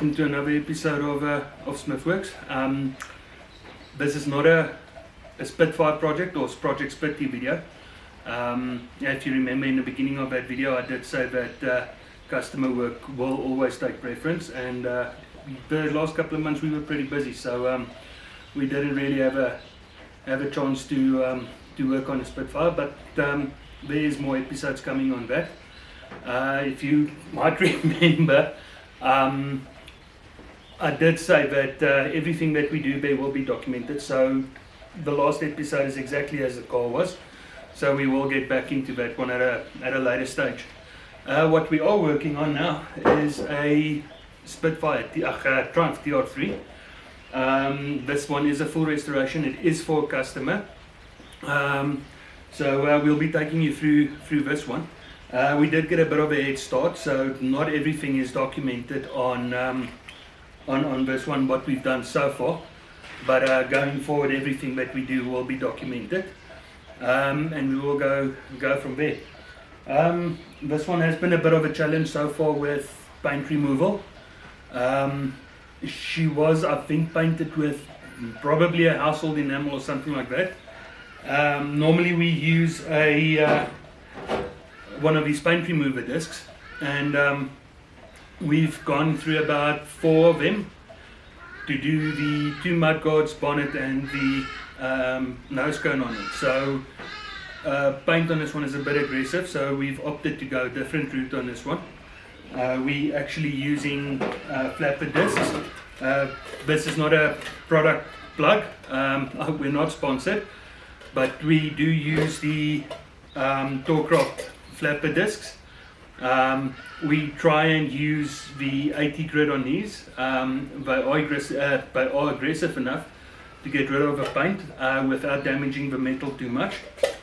welcome to another episode of Smithworks. This is not a Spitfire project or Project Spitty video. If you remember in the beginning of that video, I did say that customer work will always take preference, and the last couple of months we were pretty busy, so we didn't really have a chance to work on a Spitfire, but there is more episodes coming on that. If you might remember, I did say that everything that we do there will be documented, so the last episode is exactly as the car was, so we will get back into that one at a later stage. What we are working on now is a Spitfire Triumph TR3. This one is a full restoration. It is for a customer, so we'll be taking you through this one. We did get a bit of a head start, so not everything is documented on this one, what we've done so far, but going forward everything that we do will be documented, and we will go from there. This one has been a bit of a challenge so far with paint removal. She was, I think, painted with probably a household enamel or something like that. Normally we use one of these paint remover discs, and we've gone through about 4 of them to do the 2 mudguards, bonnet, and the nose cone on it. So paint on this one is a bit aggressive, so we've opted to go a different route on this one. We actually using flapper discs. This is not a product plug, we're not sponsored, but we do use the Torcraft flapper discs. We try and use the 80 grit on these. They are aggressive enough to get rid of the paint without damaging the metal too much,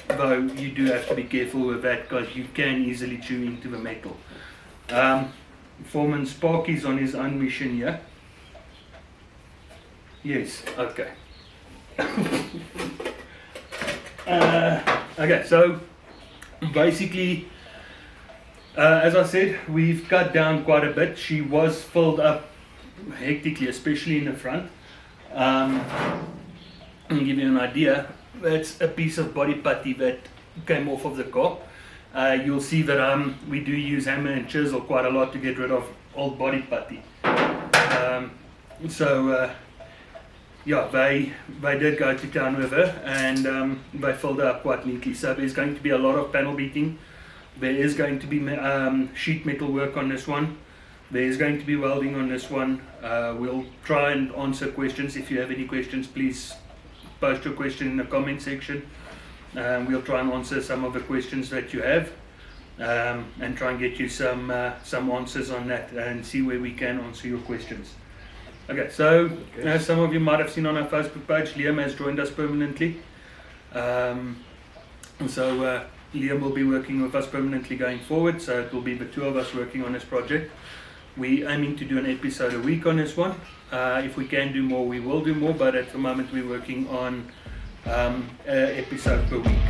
though you do have to be careful with that because you can easily chew into the metal. Foreman Sparky's on his own mission here. Yes, okay. Okay, so basically, as I said, we've cut down quite a bit. She was filled up hectically, especially in the front. I'll give you an idea. That's a piece of body putty that came off of the car. You'll see that we do use hammer and chisel quite a lot to get rid of old body putty. Yeah, they did go to town with her, and they filled her up quite neatly. So there's going to be a lot of panel beating. There is going to be sheet metal work on this one. There is going to be welding on this one. We'll try and answer questions. If you have any questions, please post your question in the comment section. We'll try and answer some of the questions that you have, and try and get you some answers on that, and see where we can answer your questions. Okay, so as some of you might have seen on our Facebook page, Liam has joined us permanently. So Liam will be working with us permanently going forward, so it will be the 2 of us working on this project. We're aiming to do an episode a week on this one. If we can do more, we will do more, but at the moment we're working on an episode per week.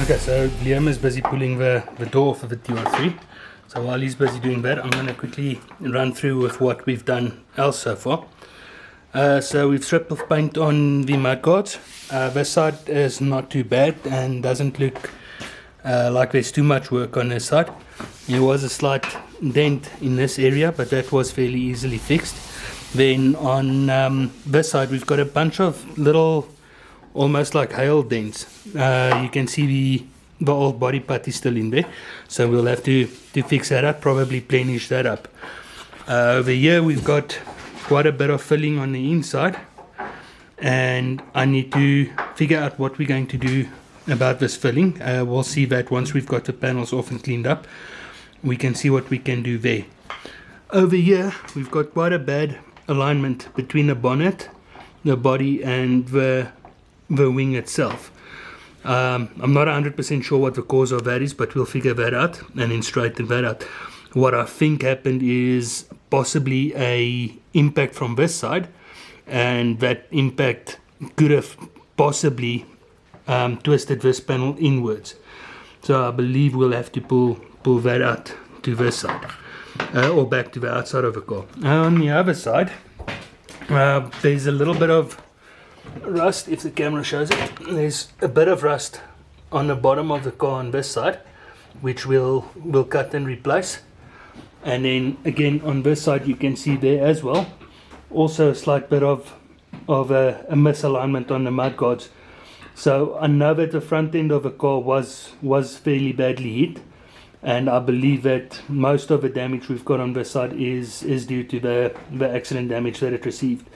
Okay, so Liam is busy pulling the door off of the TR3. So while he's busy doing that, I'm going to quickly run through with what we've done else so far. So we've stripped off paint on the mudguards. This side is not too bad and doesn't look like there's too much work on this side. There was a slight dent in this area, but that was fairly easily fixed. Then on this side we've got a bunch of little, almost like hail dents. You can see the old body putty still in there, so we'll have to fix that up, probably plenish that up. Over here we've got quite a bit of filling on the inside, and I need to figure out what we're going to do about this filling. We'll see that once we've got the panels off and cleaned up. We can see what we can do there. Over here we've got quite a bad alignment between the bonnet, the body, and the wing itself. I'm not 100% sure what the cause of that is, but we'll figure that out and then straighten that out. What I think happened is possibly a impact from this side, and that impact could have possibly twisted this panel inwards. So I believe we'll have to pull that out to this side, or back to the outside of the car. On the other side, there's a little bit of rust, if the camera shows it. There's a bit of rust on the bottom of the car on this side, which we'll cut and replace. And then again on this side you can see there as well, also a slight bit of a misalignment on the mudguards. So I know that the front end of the car was fairly badly hit, and I believe that most of the damage we've got on this side is due to the accident damage that it received.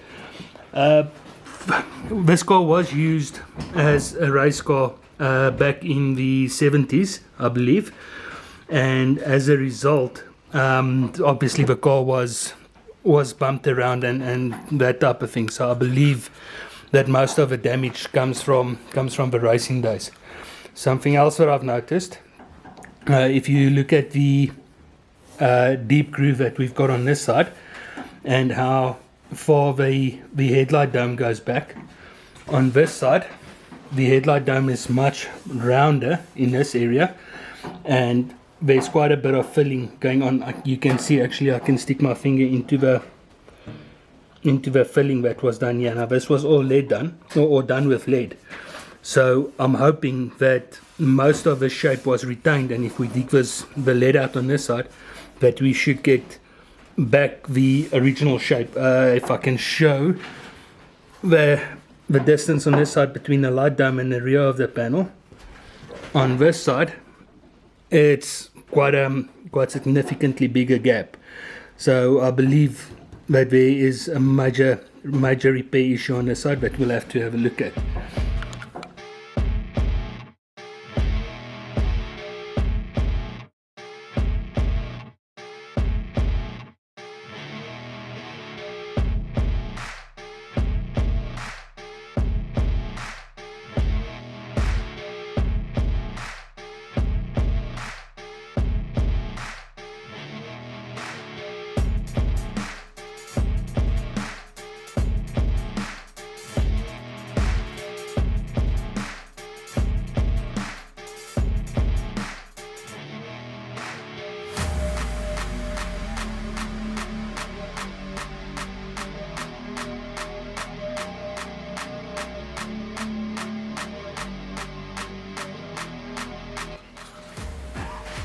This car was used as a race car back in the 70s, I believe, and as a result, obviously the car was bumped around and that type of thing. So I believe that most of the damage comes from the racing days. Something else that I've noticed, if you look at the deep groove that we've got on this side and how far the headlight dome goes back, on this side the headlight dome is much rounder in this area, and there's quite a bit of filling going on. You can see, actually I can stick my finger into the filling that was done here. Now this was all lead done, or done with lead, so I'm hoping that most of the shape was retained, and if we dig the lead out on this side, that we should get back the original shape. If I can show the distance on this side between the light dome and the rear of the panel, on this side it's quite significantly bigger gap. So I believe that there is a major repair issue on this side that we'll have to have a look at.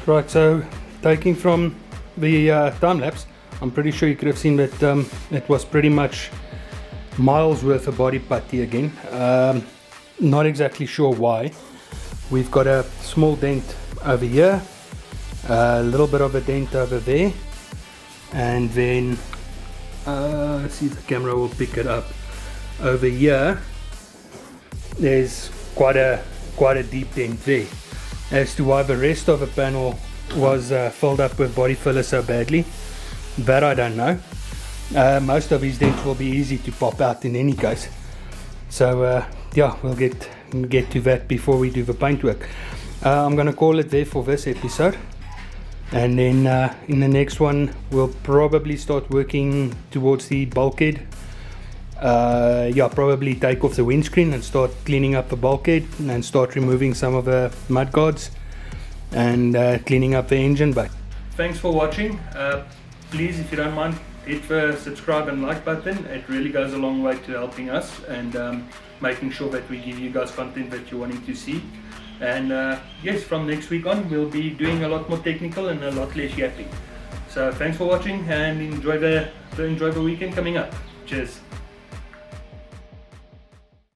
Right, so taking from the time lapse, I'm pretty sure you could have seen that it was pretty much miles worth of body putty again. Not exactly sure why. We've got a small dent over here, a little bit of a dent over there, and then let's see if the camera will pick it up. Over here there's quite a deep dent there. As to why the rest of the panel was filled up with body filler so badly, that I don't know. Most of these dents will be easy to pop out in any case. So yeah, we'll get to that before we do the paintwork. I'm gonna call it there for this episode, and then in the next one we'll probably start working towards the bulkhead. Yeah, probably take off the windscreen and start cleaning up the bulkhead and start removing some of the mudguards and cleaning up the engine bay. Thanks for watching. Please, if you don't mind, hit the subscribe and like button. It really goes a long way to helping us and making sure that we give you guys content that you're wanting to see. And yes, from next week on, we'll be doing a lot more technical and a lot less yapping. So thanks for watching and enjoy the weekend coming up. Cheers.